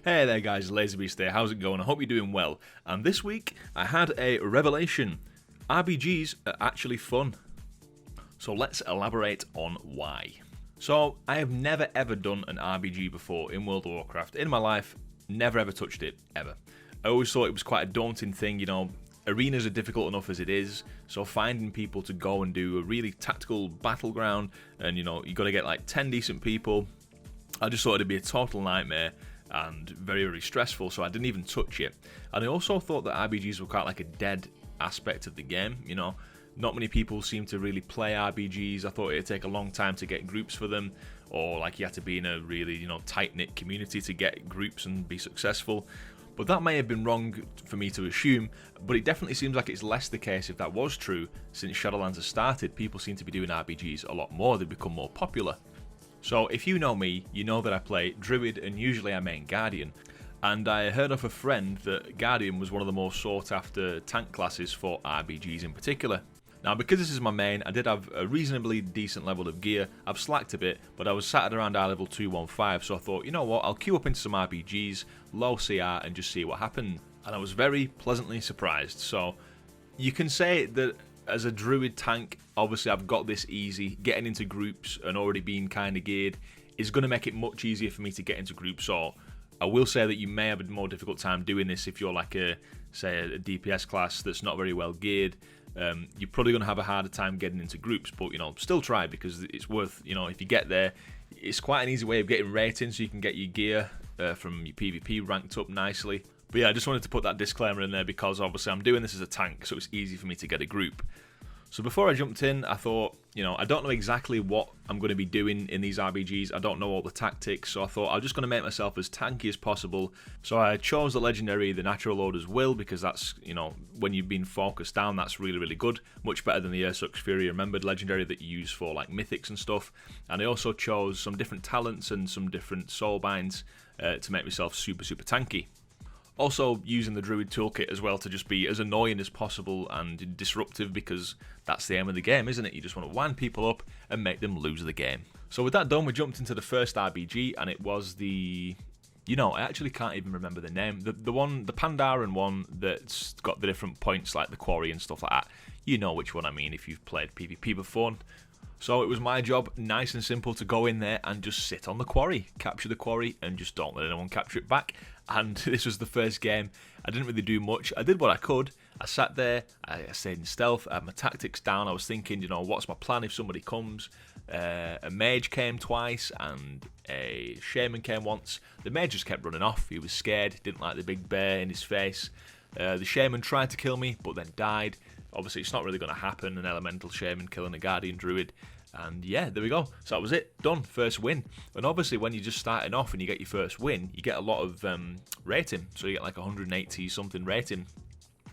Hey there guys, LazyBeast there, how's it going? I hope you're doing well. And this week, I had a revelation. RBGs are actually fun. So let's elaborate on why. So, I have never ever done an RBG before in World of Warcraft. In my life, never ever touched it, ever. I always thought it was quite a daunting thing, you know. Arenas are difficult enough as it is, so finding people to go and do a really tactical battleground, and you know, you got to get like 10 decent people. I just thought it'd be a total nightmare and very, very stressful, so I didn't even touch it. And I also thought that RBGs were quite like a dead aspect of the game, you know. Not many people seem to really play RBGs. I thought it'd take a long time to get groups for them, or like you had to be in a really, you know, tight-knit community to get groups and be successful. But that may have been wrong for me to assume, but it definitely seems like it's less the case if that was true. Since Shadowlands has started, people seem to be doing RBGs a lot more. They've become more popular. So if you know me, you know that I play Druid and usually I main Guardian. And I heard off a friend that Guardian was one of the most sought after tank classes for RBGs in particular. Now because this is my main, I did have a reasonably decent level of gear. I've slacked a bit, but I was sat at around level 215, so I thought, you know what, I'll queue up into some RBGs, low CR, and just see what happened. And I was very pleasantly surprised. So you can say that as a Druid tank, obviously I've got this easy. Getting into groups and already being kind of geared is going to make it much easier for me to get into groups. So I will say that you may have a more difficult time doing this if you're like say a DPS class that's not very well geared. You're probably going to have a harder time getting into groups, but you know, still try because it's worth, you know, if you get there, it's quite an easy way of getting ratings, so you can get your gear from your PvP ranked up nicely. But yeah, I just wanted to put that disclaimer in there because obviously I'm doing this as a tank, so it's easy for me to get a group. So before I jumped in, I thought, you know, I don't know exactly what I'm going to be doing in these RBGs. I don't know all the tactics, so I thought I'm just going to make myself as tanky as possible. So I chose the legendary, the natural order's will, because that's, you know, when you've been focused down, that's really, really good. Much better than the Ursux Fury Remembered legendary that you use for like mythics and stuff. And I also chose some different talents and some different soul binds to make myself super, super tanky. Also using the Druid toolkit as well to just be as annoying as possible and disruptive, because that's the aim of the game, isn't it? You just want to wind people up and make them lose the game. So with that done, we jumped into the first RBG, and it was the... You know, I actually can't even remember the name. The Pandaren one that's got the different points like the quarry and stuff like that. You know which one I mean if you've played PvP before. So it was my job, nice and simple, to go in there and just sit on the quarry, capture the quarry, and just don't let anyone capture it back. And this was the first game. I didn't really do much. I did what I could. I sat there, I stayed in stealth, I had my tactics down. I was thinking, you know, what's my plan if somebody comes? A mage came twice and a shaman came once. The mage just kept running off. He was scared, didn't like the big bear in his face. The shaman tried to kill me, but then died. Obviously, it's not really going to happen, an elemental shaman killing a guardian druid. And yeah, there we go. So that was it. Done. First win. And obviously, when you're just starting off and you get your first win, you get a lot of rating. So you get like 180 something rating,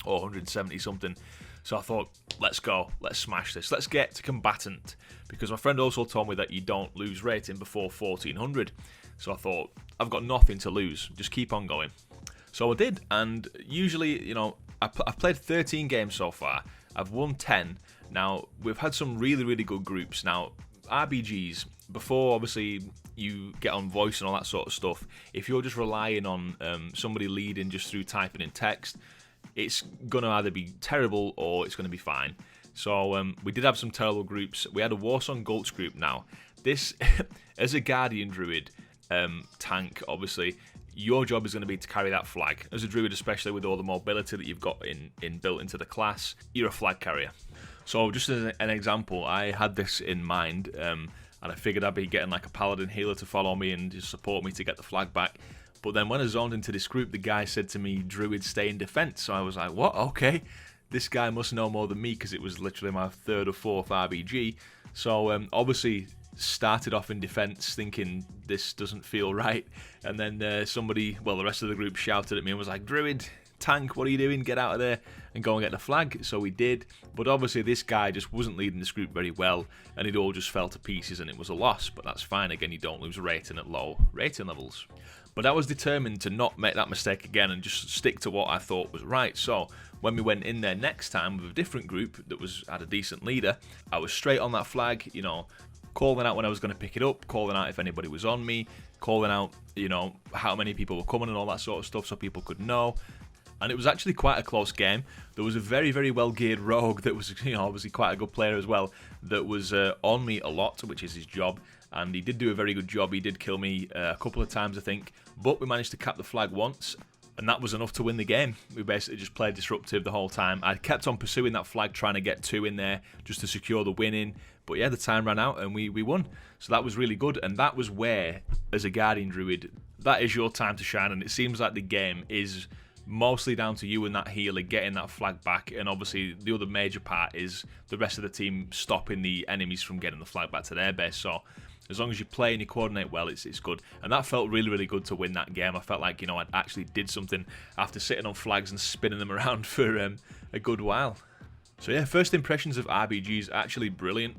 or 170 something. So I thought, let's go. Let's smash this. Let's get to combatant. Because my friend also told me that you don't lose rating before 1400. So I thought, I've got nothing to lose. Just keep on going. So I did. And usually, you know, I've played 13 games so far. I've won 10. Now, we've had some really, really good groups. Now, RBGs, before obviously you get on voice and all that sort of stuff, if you're just relying on somebody leading just through typing in text, it's going to either be terrible or it's going to be fine. So we did have some terrible groups. We had a Warsong Gulch group. Now, this, as a Guardian Druid tank, obviously, your job is going to be to carry that flag. As a Druid, especially with all the mobility that you've got built into the class, you're a flag carrier. So just as an example, I had this in mind, and I figured I'd be getting like a paladin healer to follow me and just support me to get the flag back. But then when I zoned into this group, the guy said to me, Druid, stay in defense. So I was like, what? Okay. This guy must know more than me, because it was literally my third or fourth RBG. So obviously started off in defense thinking this doesn't feel right. And then somebody, well, the rest of the group shouted at me and was like, Druid, tank, what are you doing? Get out of there and go and get the flag. So we did, but obviously this guy just wasn't leading this group very well, and it all just fell to pieces, and it was a loss. But that's fine. Again, you don't lose rating at low rating levels. But I was determined to not make that mistake again and just stick to what I thought was right. So when we went in there next time with a different group that had a decent leader, I was straight on that flag, you know, calling out when I was going to pick it up, calling out if anybody was on me, calling out, you know, how many people were coming and all that sort of stuff so people could know. And it was actually quite a close game. There was a very, very well-geared rogue that was, you know, obviously quite a good player as well, that was on me a lot, which is his job. And he did do a very good job. He did kill me a couple of times, I think. But we managed to cap the flag once, and that was enough to win the game. We basically just played disruptive the whole time. I kept on pursuing that flag, trying to get 2 in there just to secure the winning. But yeah, the time ran out and we won. So that was really good. And that was where, as a Guardian Druid, that is your time to shine. And it seems like the game is mostly down to you and that healer getting that flag back, and obviously the other major part is the rest of the team stopping the enemies from getting the flag back to their base. So as long as you play and you coordinate well, it's good. And that felt really, really good to win that game. I felt like, you know, I actually did something after sitting on flags and spinning them around for a good while. So yeah, first impressions of RBGs, actually brilliant,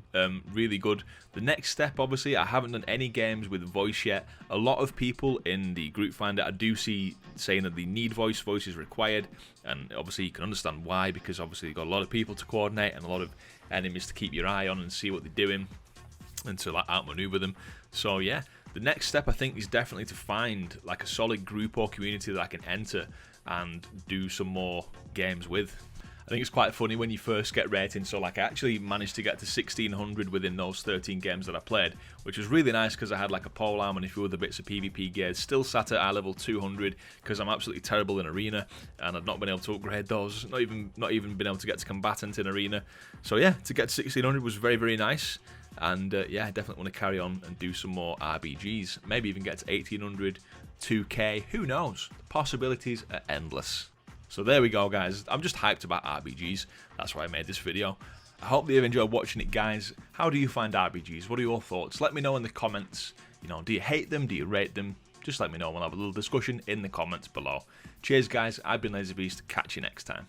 really good. The next step, obviously, I haven't done any games with voice yet. A lot of people in the group finder I do see saying that they need voice is required, and obviously you can understand why, because obviously you've got a lot of people to coordinate and a lot of enemies to keep your eye on and see what they're doing and to like outmaneuver them. So yeah, the next step I think is definitely to find like a solid group or community that I can enter and do some more games with. I think it's quite funny when you first get rating. So like I actually managed to get to 1600 within those 13 games that I played, which was really nice because I had like a pole arm and a few other bits of PvP gear. Still sat at eye level 200 because I'm absolutely terrible in arena and I've not been able to upgrade those. Not even been able to get to combatant in arena. So yeah, to get to 1600 was very, very nice. And yeah, I definitely want to carry on and do some more RBGs. Maybe even get to 1800, 2k. Who knows? The possibilities are endless. So there we go, guys. I'm just hyped about RBGs. That's why I made this video. I hope that you've enjoyed watching it, guys. How do you find RBGs? What are your thoughts? Let me know in the comments. You know, do you hate them? Do you rate them? Just let me know. We'll have a little discussion in the comments below. Cheers, guys. I've been LazyBeast. Catch you next time.